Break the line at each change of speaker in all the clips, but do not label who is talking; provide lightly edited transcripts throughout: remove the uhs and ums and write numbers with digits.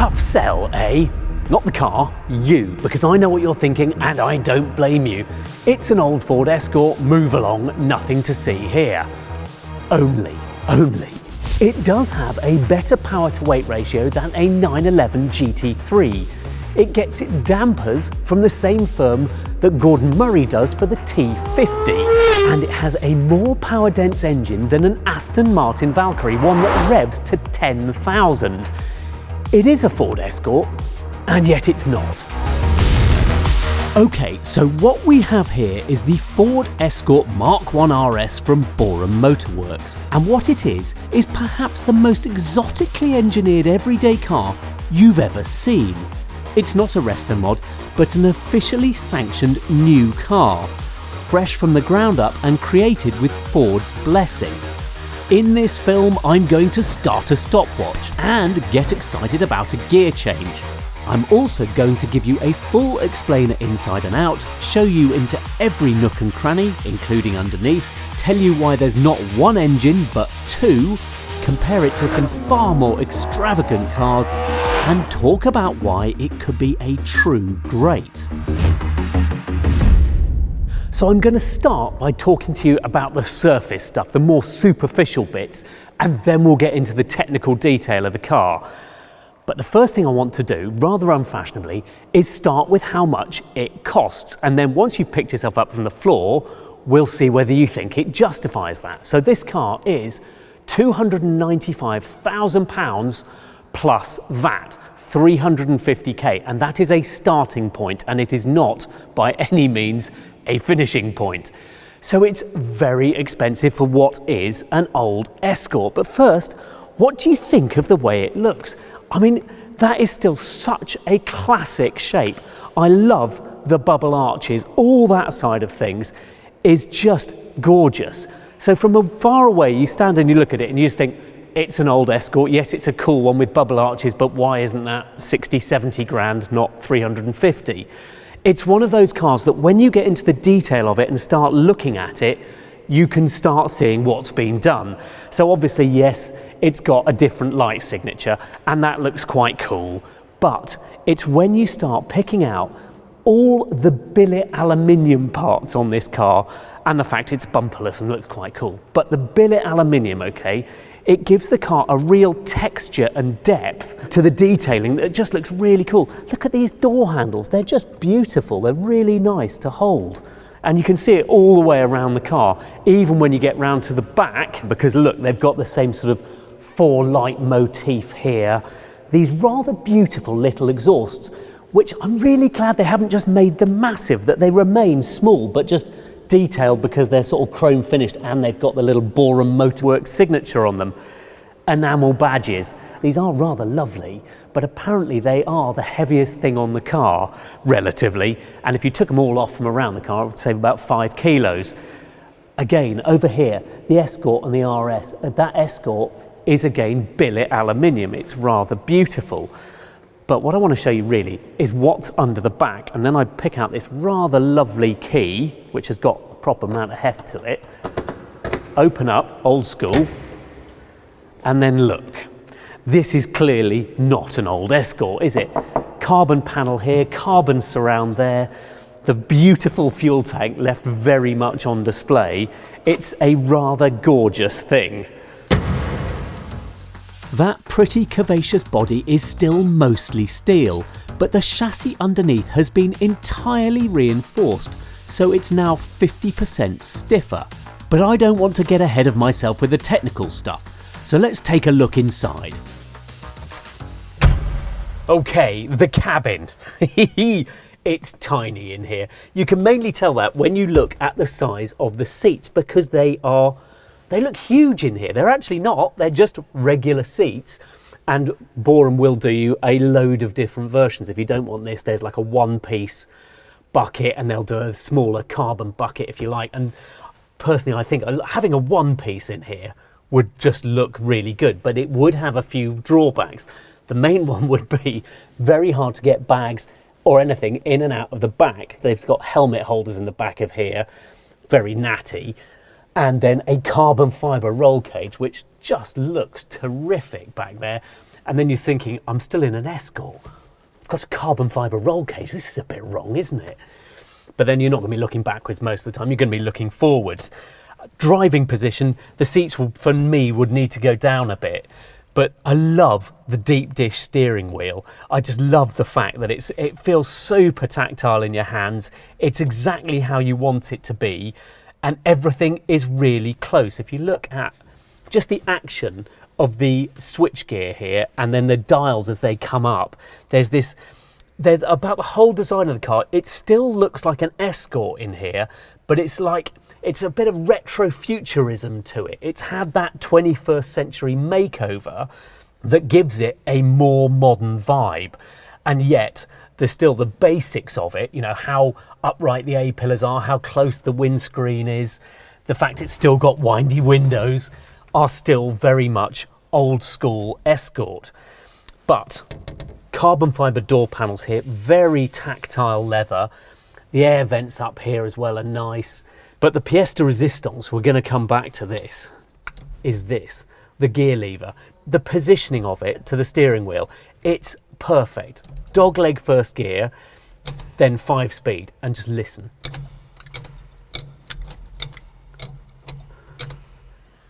Tough sell, eh? Not the car, you, because I know what you're thinking and I don't blame you. It's an old Ford Escort, move along, nothing to see here. Only. It does have a better power to weight ratio than a 911 GT3. It gets its dampers from the same firm that Gordon Murray does for the T50. And it has a more power dense engine than an Aston Martin Valkyrie, one that revs to 10,000. It is a Ford Escort, and yet it's not. Okay, so what we have here is the Ford Escort Mk1 RS from Boreham Motorworks. And what it is perhaps the most exotically engineered everyday car you've ever seen. It's not a resto mod, but an officially sanctioned new car, fresh from the ground up and created with Ford's blessing. In this film, I'm going to start a stopwatch and get excited about a gear change. I'm also going to give you a full explainer inside and out, show you into every nook and cranny, including underneath, tell you why there's not one engine but two, compare it to some far more extravagant cars, and talk about why it could be a true great. So I'm going to start by talking to you about the surface stuff, the more superficial bits, and then we'll get into the technical detail of the car. But the first thing I want to do, rather unfashionably, is start with how much it costs. And then once you've picked yourself up from the floor, we'll see whether you think it justifies that. So this car is £295,000 plus VAT, 350k, and that is a starting point, and it is not by any means a finishing point. So it's very expensive for what is an old Escort. But first, what do you think of the way it looks? I mean, that is still such a classic shape. I love the bubble arches. All that side of things is just gorgeous. So from far away, you stand and you look at it and you just think, it's an old Escort. Yes, it's a cool one with bubble arches, but why isn't that 60, 70 grand, not 350? It's one of those cars that when you get into the detail of it and start looking at it, you can start seeing what's been done. So obviously, yes, it's got a different light signature and that looks quite cool, but it's when you start picking out all the billet aluminium parts on this car and the fact it's bumperless and looks quite cool. But the billet aluminium, okay, it gives the car a real texture and depth to the detailing that just looks really cool. Look at these door handles, they're just beautiful, they're really nice to hold. And you can see it all the way around the car, even when you get round to the back, because look, they've got the same sort of four light motif here. These rather beautiful little exhausts, which I'm really glad they haven't just made them massive, that they remain small, but just detailed because they're sort of chrome finished and they've got the little Boreham Motorworks signature on them. Enamel badges. These are rather lovely, but apparently they are the heaviest thing on the car, relatively, and if you took them all off from around the car, it would save about 5 kilos. Again, over here, the Escort and the RS, that Escort is again billet aluminium. It's rather beautiful. But what I want to show you really is what's under the back, and then I pick out this rather lovely key, which has got a proper amount of heft to it, open up, old school, and then look. This is clearly not an old Escort, is it? Carbon panel here, carbon surround there, the beautiful fuel tank left very much on display. It's a rather gorgeous thing. That pretty curvaceous body is still mostly steel, but the chassis underneath has been entirely reinforced, so it's now 50% stiffer. But I don't want to get ahead of myself with the technical stuff, so let's take a look inside. Okay, the cabin. It's tiny in here. You can mainly tell that when you look at the size of the seats, because they look huge in here. They're actually not, they're just regular seats. And Boreham will do you a load of different versions. If you don't want this, there's like a one-piece bucket, and they'll do a smaller carbon bucket if you like. And personally, I think having a one-piece in here would just look really good, but it would have a few drawbacks. The main one would be very hard to get bags or anything in and out of the back. They've got helmet holders in the back of here, very natty. And then a carbon fibre roll cage, which just looks terrific back there. And then you're thinking, I'm still in an Escort. I've got a carbon fibre roll cage. This is a bit wrong, isn't it? But then you're not going to be looking backwards most of the time. You're going to be looking forwards. Driving position, the seats for me would need to go down a bit. But I love the deep dish steering wheel. I just love the fact that it feels super tactile in your hands. It's exactly how you want it to be. And everything is really close. If you look at just the action of the switchgear here and then the dials as they come up, there's about the whole design of the car. It still looks like an Escort in here, but it's a bit of retro-futurism to it. It's had that 21st century makeover that gives it a more modern vibe. And yet, there's still the basics of it, you know, how upright the A-pillars are, how close the windscreen is, the fact it's still got windy windows are still very much old school Escort. But carbon fibre door panels here, very tactile leather. The air vents up here as well are nice. But the pièce de résistance, we're going to come back to this, is this, the gear lever. The positioning of it to the steering wheel, it's perfect. Dogleg first gear, then 5-speed, and just listen.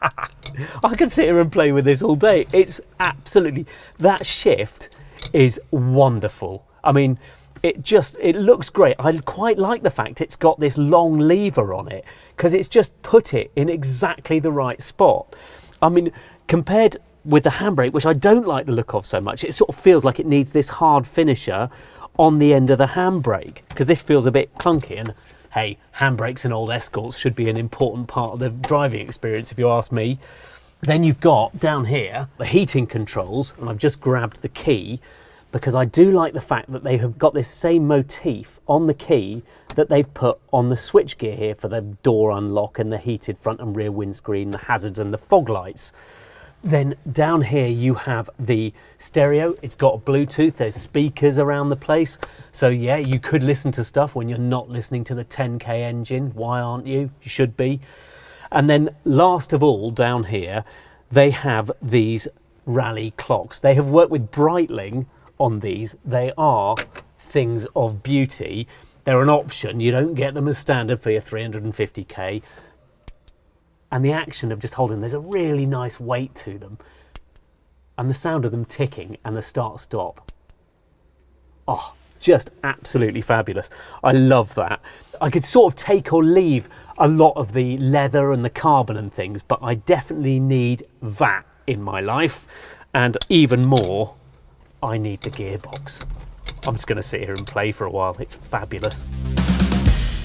I could sit here and play with this all day. It's absolutely, that shift is wonderful. I mean, it looks great. I quite like the fact it's got this long lever on it because it's just put it in exactly the right spot. I mean, compared with the handbrake, which I don't like the look of so much, it sort of feels like it needs this hard finisher on the end of the handbrake because this feels a bit clunky. And hey, handbrakes in old Escorts should be an important part of the driving experience if you ask me. Then you've got down here the heating controls, and I've just grabbed the key because I do like the fact that they have got this same motif on the key that they've put on the switchgear here for the door unlock and the heated front and rear windscreen, the hazards and the fog lights. Then down here you have the stereo. It's got Bluetooth, there's speakers around the place. So yeah, you could listen to stuff when you're not listening to the 10K engine. Why aren't you? You should be. And then last of all, down here, they have these rally clocks. They have worked with Breitling on these. They are things of beauty. They're an option. You don't get them as standard for your 350k. And the action of just holding, there's a really nice weight to them. And the sound of them ticking and the start-stop. Oh, just absolutely fabulous. I love that. I could sort of take or leave a lot of the leather and the carbon and things, but I definitely need that in my life. And even more, I need the gearbox. I'm just going to sit here and play for a while. It's fabulous.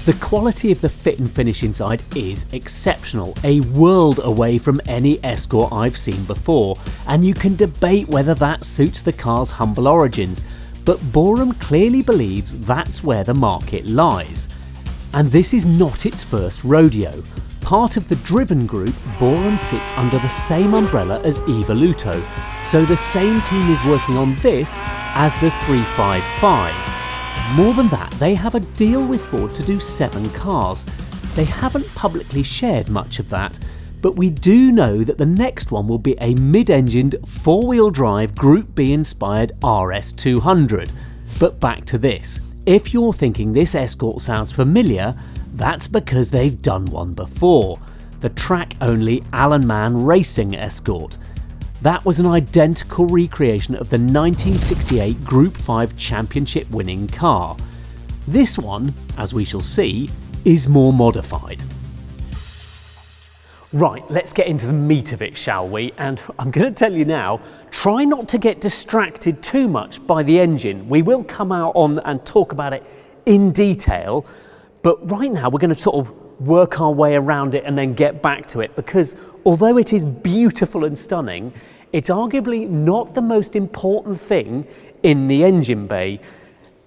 The quality of the fit and finish inside is exceptional, a world away from any Escort I've seen before, and you can debate whether that suits the car's humble origins, but Boreham clearly believes that's where the market lies. And this is not its first rodeo. Part of the Driven group, Boreham sits under the same umbrella as Evoluto, so the same team is working on this as the 355. More than that, they have a deal with Ford to do 7 cars. They haven't publicly shared much of that, but we do know that the next one will be a mid-engined 4-wheel drive Group B inspired RS 200. But back to this. If you're thinking this Escort sounds familiar, that's because they've done one before, the track-only Aluminium Racing Escort. That was an identical recreation of the 1968 Group 5 championship winning car. This one, as we shall see, is more modified. Right, let's get into the meat of it, shall we? And I'm going to tell you now, try not to get distracted too much by the engine. We will come out on and talk about it in detail, but right now we're going to sort of work our way around it and then get back to it, because although it is beautiful and stunning, it's arguably not the most important thing in the engine bay.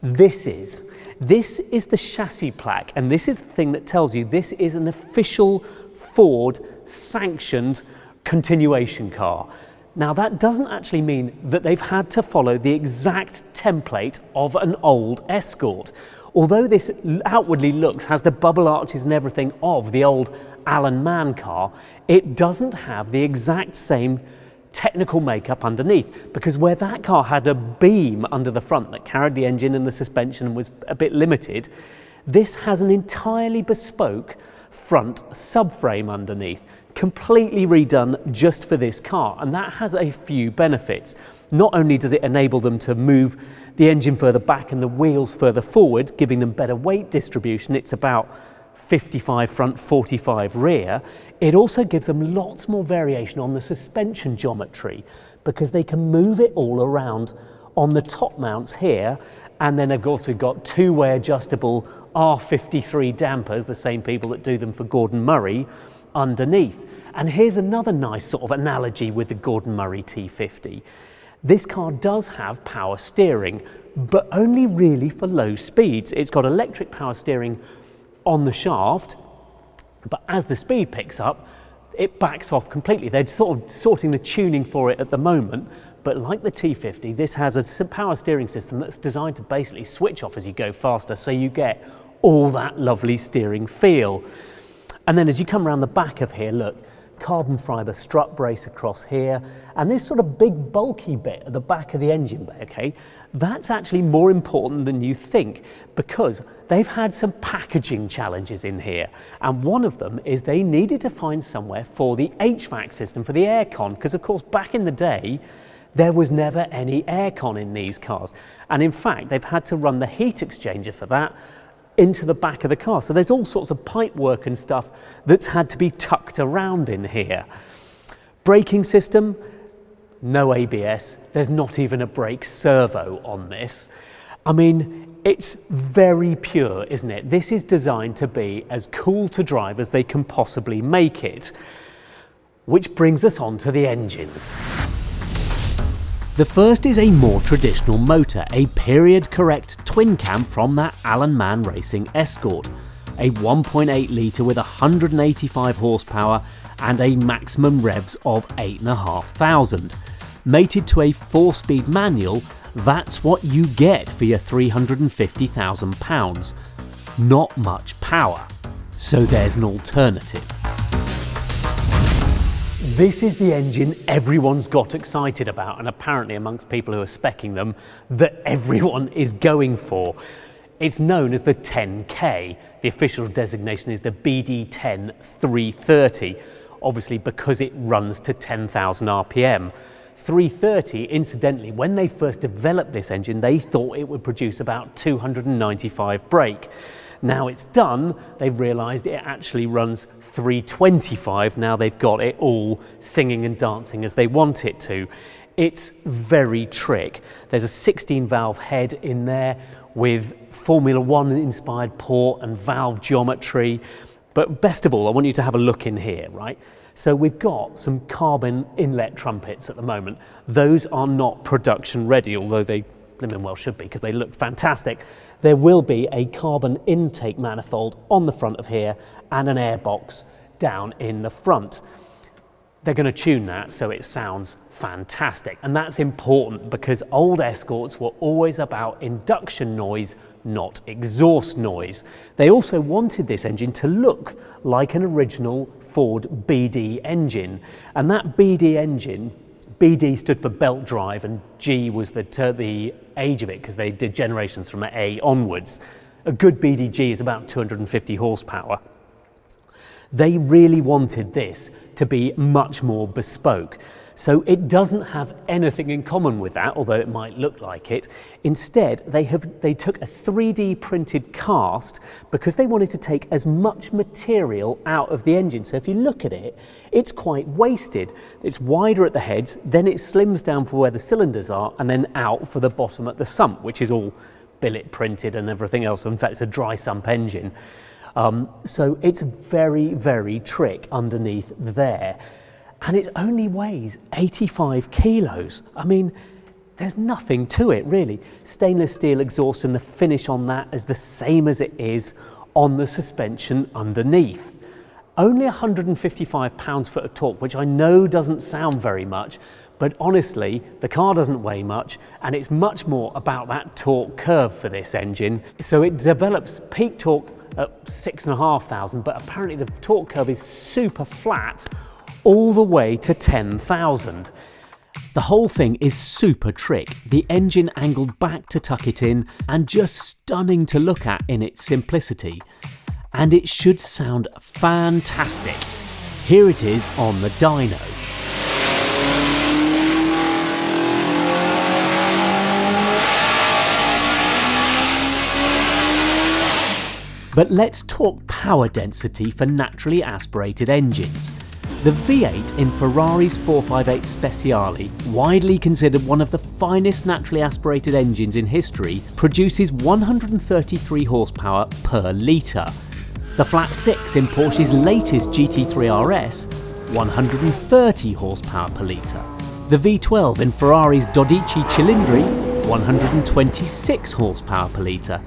This is the chassis plaque, and this is the thing that tells you this is an official Ford sanctioned continuation car. Now that doesn't actually mean that they've had to follow the exact template of an old Escort. Although this outwardly has the bubble arches and everything of the old Alan Mann car, it doesn't have the exact same technical makeup underneath, because where that car had a beam under the front that carried the engine and the suspension and was a bit limited, this has an entirely bespoke front subframe underneath, completely redone just for this car, and that has a few benefits. Not only does it enable them to move the engine further back and the wheels further forward, giving them better weight distribution, it's about 55 front, 45 rear, it also gives them lots more variation on the suspension geometry, because they can move it all around on the top mounts here, and then they've also got two-way adjustable R53 dampers, the same people that do them for Gordon Murray, underneath. And here's another nice sort of analogy with the Gordon Murray T50. This car does have power steering, but only really for low speeds. It's got electric power steering on the shaft, but as the speed picks up, it backs off completely. They're sort of sorting the tuning for it at the moment, but like the T50, this has a power steering system that's designed to basically switch off as you go faster, so you get all that lovely steering feel. And then as you come around the back of here, look, carbon fibre strut brace across here, and this sort of big bulky bit at the back of the engine bay, okay, that's actually more important than you think, because they've had some packaging challenges in here, and one of them is they needed to find somewhere for the HVAC system, for the aircon, because of course back in the day there was never any aircon in these cars, and in fact they've had to run the heat exchanger for that into the back of the car. So there's all sorts of pipe work and stuff that's had to be tucked around in here. Braking system, no ABS. There's not even a brake servo on this. I mean, it's very pure, isn't it? This is designed to be as cool to drive as they can possibly make it. Which brings us on to the engines. The first is a more traditional motor, a period-correct twin-cam from that Alan Mann Racing Escort, a 1.8 litre with 185 horsepower and a maximum revs of 8,500. Mated to a 4-speed manual, that's what you get for your £350,000. Not much power, so there's an alternative. This is the engine everyone's got excited about, and apparently amongst people who are speccing them, that everyone is going for. It's known as the 10K. The official designation is the BD10 330, obviously because it runs to 10,000 RPM. 330, incidentally, when they first developed this engine, they thought it would produce about 295 brake. Now it's done, they've realised it actually runs 325. Now they've got it all singing and dancing as they want it to. It's very trick. There's a 16 valve head in there with Formula One inspired port and valve geometry. But best of all, I want you to have a look in here, right? So we've got some carbon inlet trumpets at the moment. Those are not production ready, although they blimmin' well should be, because they look fantastic. There will be a carbon intake manifold on the front of here and an airbox down in the front. They're going to tune that so it sounds fantastic, and that's important because old Escorts were always about induction noise, not exhaust noise. They also wanted this engine to look like an original Ford BD engine, and that BD engine, BD stood for belt drive and G was the age of it because they did generations from A onwards. A good BDG is about 250 horsepower. They really wanted this to be much more bespoke. So it doesn't have anything in common with that, although it might look like it. Instead, they took a 3D printed cast because they wanted to take as much material out of the engine. So if you look at it, it's quite wasted. It's wider at the heads, then it slims down for where the cylinders are, and then out for the bottom at the sump, which is all billet printed and everything else. In fact, it's a dry sump engine. So it's very, very trick underneath there. And it only weighs 85 kilos. I mean, there's nothing to it really. Stainless steel exhaust, and the finish on that is the same as it is on the suspension underneath. Only 155 pounds-foot of torque, which I know doesn't sound very much, but honestly, the car doesn't weigh much, and it's much more about that torque curve for this engine. So it develops peak torque at 6,500, but apparently the torque curve is super flat all the way to 10,000. The whole thing is super trick, the engine angled back to tuck it in, and just stunning to look at in its simplicity. And it should sound fantastic. Here it is on the dyno. But let's talk power density for naturally aspirated engines. The V8 in Ferrari's 458 Speciale, widely considered one of the finest naturally aspirated engines in history, produces 133 horsepower per litre. The flat 6 in Porsche's latest GT3 RS, 130 horsepower per litre. The V12 in Ferrari's 12 Cilindri, 126 horsepower per litre.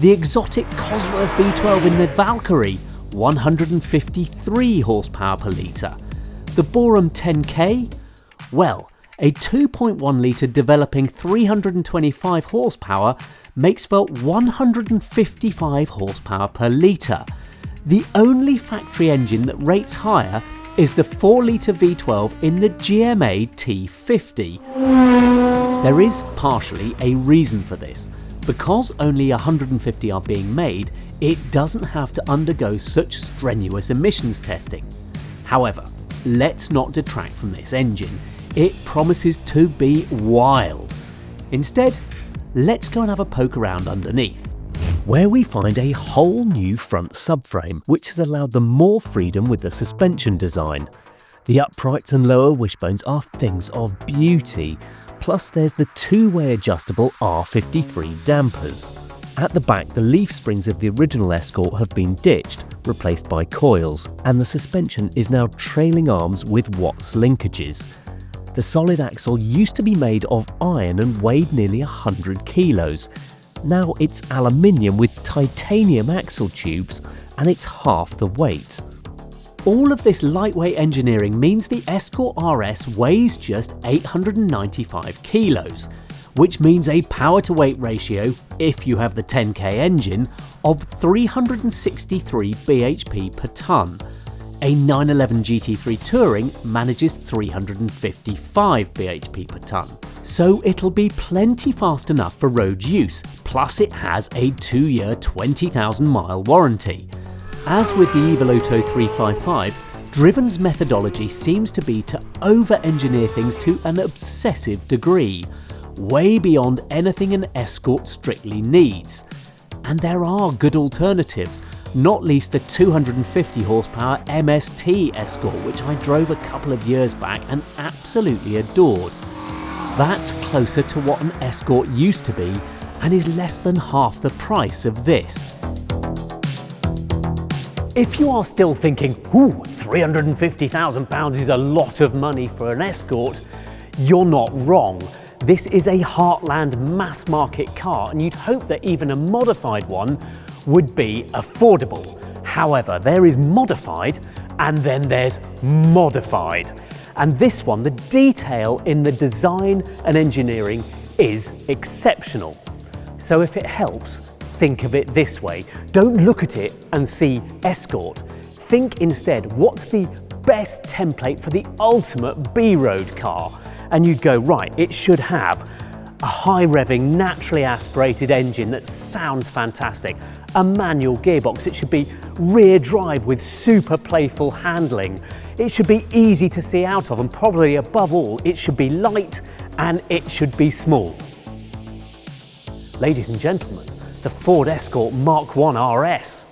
The exotic Cosworth V12 in the Valkyrie, 153 horsepower per litre. The Boreham 10K? Well, a 2.1 litre developing 325 horsepower makes for 155 horsepower per litre. The only factory engine that rates higher is the 4 litre V12 in the GMA T50. There is partially a reason for this. Because only 150 are being made, it doesn't have to undergo such strenuous emissions testing. However, let's not detract from this engine. It promises to be wild. Instead, let's go and have a poke around underneath, where we find a whole new front subframe, which has allowed them more freedom with the suspension design. The uprights and lower wishbones are things of beauty. Plus there's the two-way adjustable R53 dampers. At the back, the leaf springs of the original Escort have been ditched, replaced by coils, and the suspension is now trailing arms with Watts linkages. The solid axle used to be made of iron and weighed nearly 100 kilos. Now it's aluminium with titanium axle tubes, and it's half the weight. All of this lightweight engineering means the Escort RS weighs just 895 kilos, which means a power to weight ratio, if you have the 10K engine, of 363 bhp per tonne. A 911 GT3 Touring manages 355 bhp per tonne. So it'll be plenty fast enough for road use, plus it has a 2-year 20,000 mile warranty. As with the Evoluto 355, Driven's methodology seems to be to over-engineer things to an obsessive degree, way beyond anything an Escort strictly needs. And there are good alternatives, not least the 250 horsepower MST Escort, which I drove a couple of years back and absolutely adored. That's closer to what an Escort used to be and is less than half the price of this. If you are still thinking, ooh, £350,000 is a lot of money for an Escort, you're not wrong. This is a heartland mass market car, and you'd hope that even a modified one would be affordable. However, there is modified and then there's modified. And this one, the detail in the design and engineering is exceptional. So if it helps, think of it this way. Don't look at it and see Escort. Think instead, what's the best template for the ultimate B-road car? And you'd go, right, it should have a high revving, naturally aspirated engine that sounds fantastic, a manual gearbox, it should be rear drive with super playful handling, it should be easy to see out of, and probably above all, it should be light and it should be small. Ladies and gentlemen, the Ford Escort Mk1 RS.